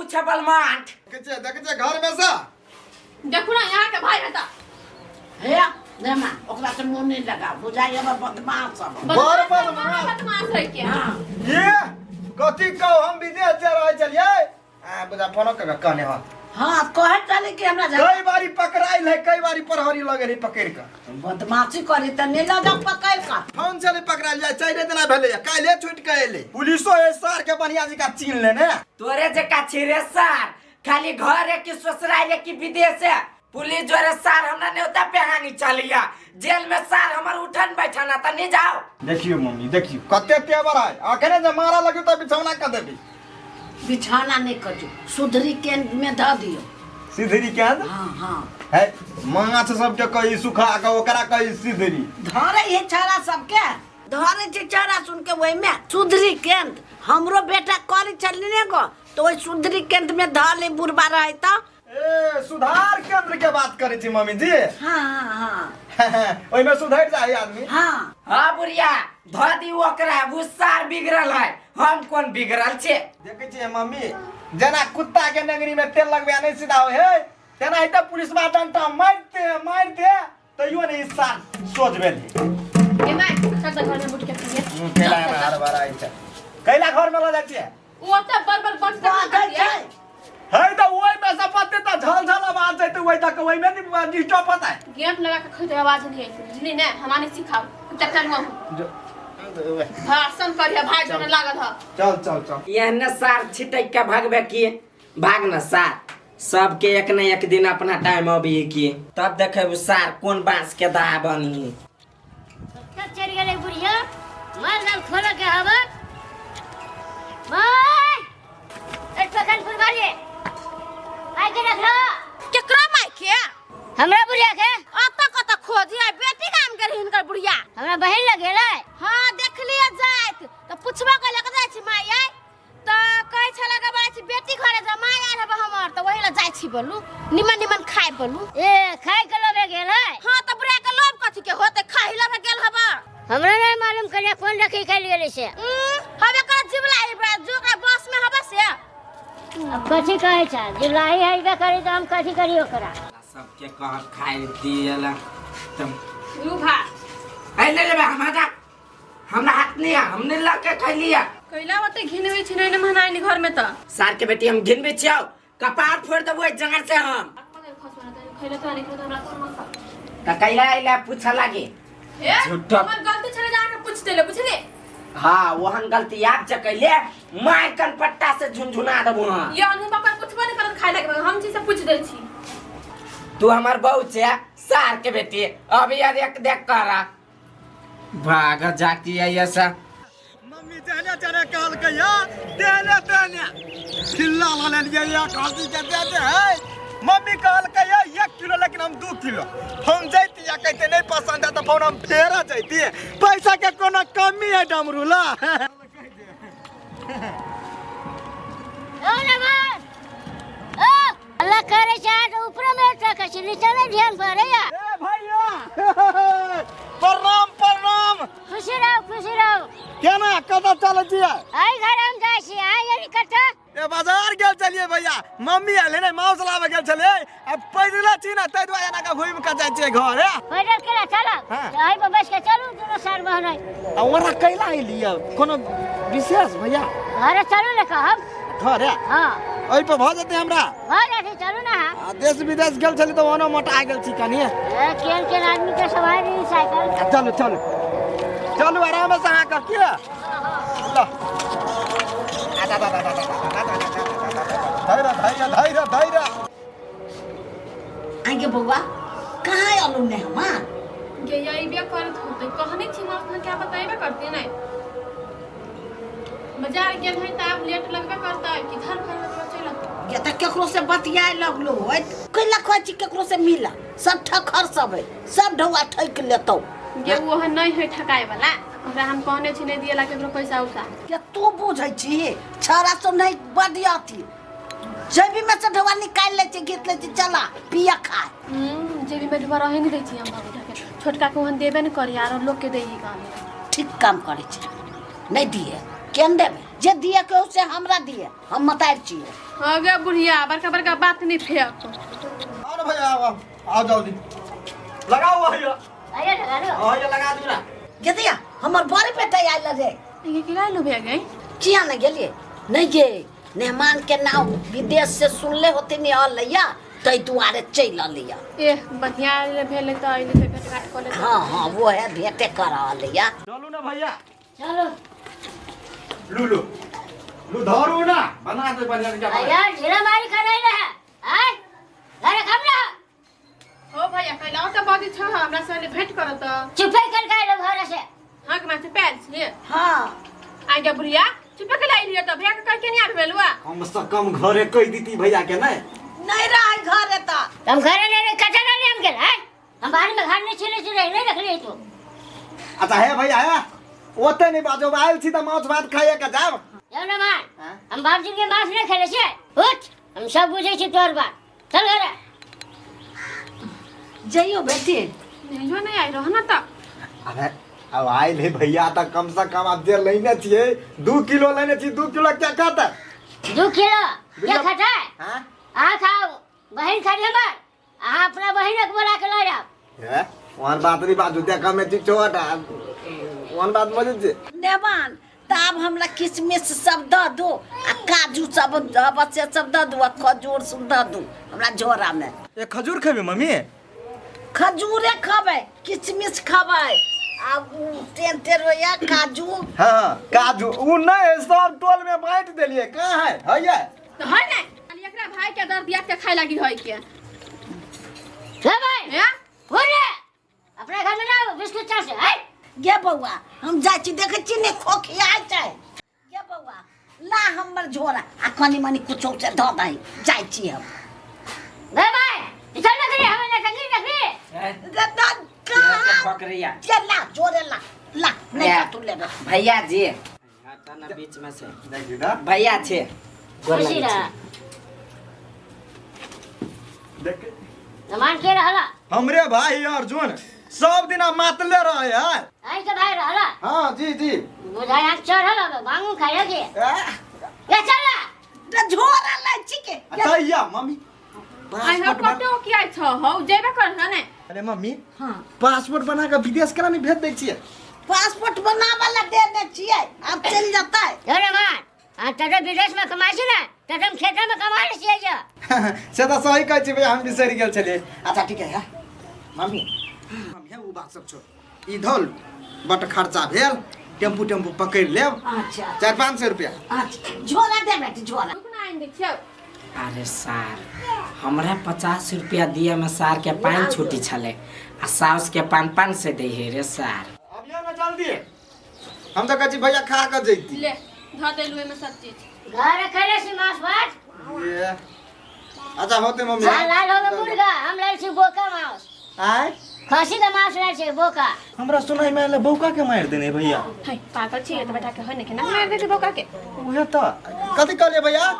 पूछे बलमाट देखे घर में सा देखो ना यहाँ के भाई हटा हे नेमा ओकरा से मुंह नहीं लगा बुझाई अब बदमाश सब बदमाश है क्या ये कथी कहो हम विदेश जा रहे चलिए बुझा फोनो के कहने हो हां कहे चले कि हमरा कई बारी पकड़ाइल है कई बारी प्रहरी लगे रे पकड़ के बदमाशी करी त नहीं लगा पकड़ का फोन से पकड़ाइल जाए चाहे दिना भेले काले छूट के एले पुलिसो ए सर के बढ़िया जी का चीन लेने तोरे जे का छिरे सर खाली घर है कि ससुराल है कि विदेश है पुलिस जोरे सर हमरा ने होता पेहानी चलिया जेल में सर हमर उठन बैठाना त नहीं जाओ देखियो मम्मी देखियो कते तेवर है अखने जे मारा लगे तो बिछौना कर देबी बिछाना नहीं कजो सुधरी के में ध दियो सीधरी के हां हां है माछ सब के कई सुखा के ओकरा कई सीधरी धरे ये छाड़ा सब के धरे जे छाड़ा सुन के वही में सुधरी केंद्र हमरो बेटा करी चलने को तो वही सुधरी केंद्र में ध ले बुरबा रहे त ए सुधार केंद्र के बात करे छी मम्मी जी हां हां ओइ में सुधर जाए आदमी हां हां बुढ़िया ध दी ओकरा बुसार बिगड़ल है हम कौन बिगड़ल छे देखे छी मम्मी जना कुत्ता के नगरी में तेल लगवा नहीं सीधा हो है तेना है त पुलिस बा डंटा मारते तो यो नहीं साल सोच बेली ए माय सब घर में बुट के पिए केला में हर बार आई छ कैला घर में ल जाती है वो तो बर बच है है तो ओइ में से पत्ते त झल आवाज जाए तो ओइ तक ओइ में नहीं डिस्टर्ब पता है गेट लगा के खैते आवाज नहीं आई नहीं ना हमारे सिखाओ चक्कर में भाषण करिए भाई जने लागत ह चल यहने सार छिटक के भागबे की भाग न सार सबके एक न एक दिन अपना टाइम अभी की तब देखे सार कौन बांस के दा बनी तब चल गेले बुढ़िया मार डाल खोल के हवा भाई एक पकड़ फुलवाले आई के रख लो केकरा माय के हमरा बुढ़िया के आता कत खोजी है बेटी काम कर हिनकर बुढ़िया हमरा बहन लगेले हां देख लिया जात तो पुछबा के लग जाय छी माय आई त कह छला के बात छी बेटी घरे जमाय आल हब हमर त वही ल जाय छी बोलू निमन खाए बोलू ए खाए के लोभे गेले हां त बुढ़िया के लोभ कथि के होते खाई ल गेल हब हमरा नहीं मालूम करिया कौन रखी खाई गेले से हबे कर जिबलाई बड़ा जो का बस में हबे से अब कथि कहे छ जिलाई है बे करी त हम कथि करी ओकरा सबके कह खाए दियला तुम रूभा आई ले लेबे हमरा हाथ नहीं है हमने ला के खाई लिया कैला होते घिनवे छी नहीं महनाई घर में त सार के बेटी हम घिनबे छियो कपार फोड़ देबो जंगल से हम खैले तो नहीं तो हमरा त कैला आइला पूछा लागे झूठा हमर गलती छले जाके पूछ देले बुझले हां वहन गलती आप जे कैले माय कन पट्टा से झुनझुना देबो ये अनुभव पर पूछबो नहीं करत खाए लगे हम चीज से पूछ दे छी तू हमर बहू छे सार के बेटी अब यार एक देख करा भाग जाती है ऐसा मम्मी जाने कहल के या देने खिल्ला ला ले या खासी के दे है मम्मी कहल के या 1 किलो लेकिन हम 2 किलो हम जैती या कहते नहीं पसंद है तो फोन हम फेरा जैती पैसा के कोनो कमी है डमरूला ओ नमन ओ अल्लाह करे चाट ऊपर में टका से नीचे में ध्यान पड़े या ए भैया प्रणाम खुशी रहो केना कदा चल दिया आई घर हम जाय छी आई गेली कट्टा ए बाजार गेल चलिए भैया मम्मी आले ने मांस लावे गेल चले अब पैदला छी ना तै दुआरे ना का घुम के जाय छै घर पैदल केला चला आई बस के चलू दोनों सार बहन आई आ ओरा कैला लिया कोनो विशेष भैया घर चलू ले कहब घर है हां ओइ पे भ जते हमरा घर आके चलू ना देश विदेश गेल चली तो ओनो मोटा गेल छी कनी ए केन आदमी के सवारी साइकिल चलू आराम से आ कर के लो धैर्य आगे बउआ कहाँ आलू ने हमार ये यही भी करत होते कहने छी मां अपना क्या बताइबे करते नहीं बाजार गेल है त आप लेट लगबे करता है कि घर में चलत ये त केकरो से बतियाए लगलो है कैला खोची केकरो से मिला सब ठखर सब है सब ढौआ ठैक लेतौ ये वो नहीं है ठकाए वाला ओकरा हम कहने छी नहीं दियला केकरो पैसा उसा के तू बुझै छी छाड़ा तो नहीं बदिया थी जेबी में से ढौआ निकाल ले छी गीत ले छी चला पिया खा जेबी में ढोआ रहे नहीं दै छी हम बाबू ढके छोटका को हम देबे न करी यार लोग के देही काम ठीक काम करे छी नहीं दिए केन देबे जे दिए के उसे हमरा दिए हम मतार छी हो गया बुढ़िया बड़का बड़का बात नहीं फेंक आओ ना भैया आओ जल्दी लगाओ भैया अरे लगा लो हां ये लगा दूरा गेदिया हमर बड़ी बेटा आइल रे ये किला लो भे गई किया नहीं गेलिए नहीं गे मेहमान के नाम विदेश से सुनले होते नहीं आ लिया तै दुआरे चल लिया ए बढ़िया भेल त आइले त भेट घाट कर ले हाँ हाँ वो है भेटे करा लिया चलो ना भैया चलो लू धरो ना बना दे बढ़िया क्या यार ढेरा मारी कर नहीं रहा आय अरे कम ना हो भैया कहला त बादी छ हमरा से भेट कर त चुपे कर के लो घर से हां के माथे पैल छे हाँ आ गया बुढ़िया चुपे के लाई लियो त भैया के कह के नहीं आबेलुआ कम से कम घरे कह दीती भैया के नहीं नहीं रहा घर एता तुम घर नहीं कटा डाले हम के है हम बाहर में घर नहीं छिले नहीं रख ले तो अच्छा है भैया है ओते नहीं बाजो आइल छी त माछ भात खाए के जाब जाओ ना मान हम बाप जी के मांस नहीं खेले छे उठ हम सब बुझे छी तोर बात चल घर जइयो बेटी नहीं जो नहीं आई रहो ना त अरे अब आइल है भैया त कम से कम आप जे लेने छिए 2 किलो लेने छी 2 किलो क्या खाता 2 किलो क्या खाता है हां आ खाओ बहन खाली हमार आ अपना बहन के बोला के ला जाओ है वन बात री बाजू देखा में छोटा वन बात मजे जे नेमान तब हमरा किशमिश सब द दो आ काजू सब बच्चे सब द दो आ खजूर सब द दो हमरा झोरा में ए खजूर खेबे मम्मी खजूरे खबै किशमिश खबै आ टेंटे रोया काजू हां काजू उ नहीं सब टोल में बांट देलिए कहां है भैया तो है नहीं खाली एकरा भाई के दर्द याद के खाए लगी होई के ले भाई हैं हो रे अपना घर में ना बिस्कुट चाट से है गे बौआ हम जाइ छी देखै छी ने खोखिया छै गे बौआ ला हमर झोरा आ कनी मनी कुछो से द दही जाइ छी हम ले भाई इधर ना करे हमें ना संगी रखी गदन बकरिया ला जोरे ला नहीं या। का तू लेबे भैया जी हटा ना बीच में से देखी ना भैया छे खुशी रहा देख सामान के रहला हमरे भाई अर्जुन सब दिन मातले रहे है आई के भाई रहला हां जी जी बुझाया चढ़ल अब मांगू खाए के ये चल रे झोरा लै छी के अच्छा या मम्मी आई हो कतो की आई छ हो जेबे कर ना ने अरे मम्मी हां पासपोर्ट बना के विदेश केना नहीं भेज दै छिए पासपोर्ट बनावला देने छियै अब चल जतै अरे मान आ तरे विदेश में कमाई छी ना तरे हम खेत में कमा ले छिए जा से तो सही कहै छी भैया हम बिसरि गेल छलिए अच्छा ठीक है मम्मी मम्मी है वो बात सब छोड़ इधर बट खर्चा भेल टेम्पू पकड़ लेब अच्छा 400-500 रुपया अच्छा झोरा दे बेटी झोरा रुक ना आई देखियो अरे सार हमरा 50 रुपया दिए में सार के पान छुट्टी छले आ साउस के पान से दे हे रे सार अब ये ना जल्दी हम तो कहछी भैया खा के जैती ले ध देलु में सब चीज घर खेले छी मांस भात ये अच्छा होते मम्मी हां लाल होवे मुर्गा हम लाल छी बोका मांस आय खसी का मांस लाल छी बोका हमरा सुनाई में बौका के मार देने भैया है पागल छी तो बेटा के होने के ना मार दे बोका के उहे तो कथि कहलिए भैया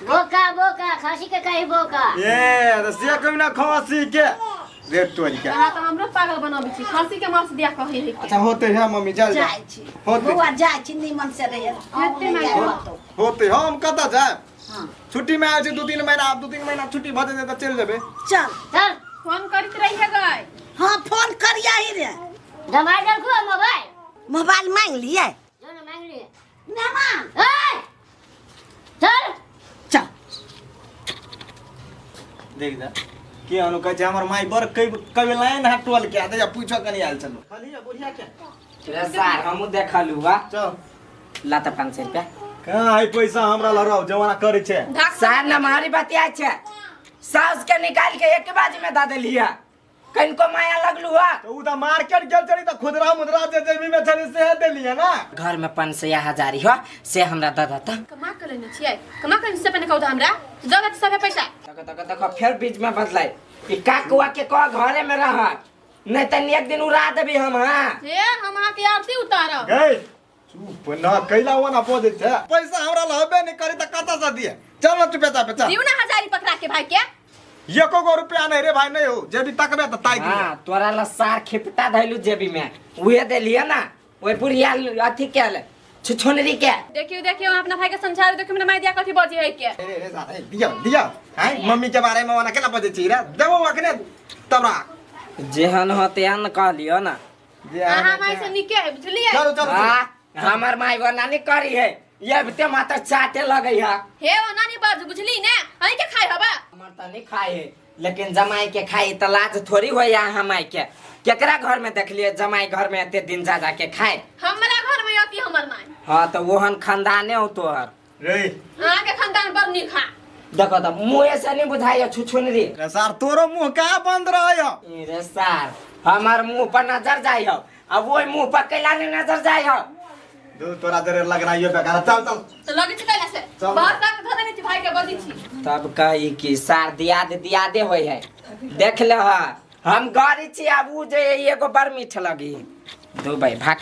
बोका खसी के कही बोका ये रसिया कभी ना खवासी के रेट तोरी के हां तो हमरो पागल बनाबी छी खसी के मांस दिया कही है अच्छा होते है मम्मी चल जा जाइ छी होते बौआ जाइ छी निमन से रहे हेते मार होते हम कता जाए हां छुट्टी में आए छी 2-3 महीना अब 2-3 महीना छुट्टी भ जेते त चल जेबे चल चल फोन करत रही है गई हां फोन करिया ही रे दमाई दल को मोबाइल मोबाइल मांग लिए जो ना मांग लिए नेमान ए चल चल देख जा के अनु कह हमर माई बर कई लाइन हटवल के आते या पूछो कनी आयल चलो खाली है बुढ़िया के रे सार हम देखलु बा चल ला त 500 रुपया कहां है पैसा हमरा लराव जमाना करे छे सार न मारी बतिया छे साउस के निकाल के एक बाजी में दा देलिया कनको माया लगलु हा तो उ त मार्केट गेल चली त खुदरा मुद्रा जे जेबी में छली से देलिए ना घर में 500 या 1000 हो से हमरा द दता कमा कर लेने छियै कमा कर से पने कहू हमरा जगत सब पैसा देखो फिर बीच में बदलाई ई काकुआ के को घरे में रह नहीं त एक दिन उड़ा देबी हम हां हे हम आके आरती उतारब गई चुप ना कैला वना पदे छे पैसा हमरा लहबे नहीं करी त कता से दिए चल ना चुपे चा दिउ ना हजारी पकड़ा के भाई के एको गो रुपया नहीं रे भाई नहीं हो जे भी तकबे त ताई हां तोरा ला सार खिपटा धैलु जेबी में उहे देलिए ना ओए बुढ़िया अथी केले छुछुनरी के। देखियो देखियो अपना भाई के समझा देखियो मेरा माई दिया कथी बजी है के रे सारे दिया दिया हैं मम्मी के बारे में वना केला बजे छी रे देबो अखने तबरा जेहन हो तेहन कह लियो ना। हां माई से निके है बुझलिए। चलो चलो हां हमर माई वो नानी करी है ये ते माता चाटे लगई है। हे ओ नानी बाज बुझली ना आई के खाई हबा हमर त नहीं खाए है लेकिन जमाई के खाई त लाज थोड़ी हो या हमाई के। केकरा घर में देखलिए जमाई घर में एते दिन जा के खाए। हमरा घर में आती हमर माई। हां तो वोहन खानदाने हो तोहर। रे हां के खानदान पर नहीं खा। देखो त मुंह से नहीं बुझाइयो छुछुनरी। रे सार तोरो मुंह का बंद रहयो रे सार हमार मुंह पर नजर जाइयो अब वो मुंह पर कैला नहीं नजर जाइयो। दो तोरा देर लग रहा है बेकार चल चल तो लगे छी कैला से बाहर तक धरे नहीं भाई के बजी छी। तब कही कि सार दियादे होय है। देख ले हम गाड़ी छी अब उ जे एगो बड़ मीठ लगी दो भाई भाग।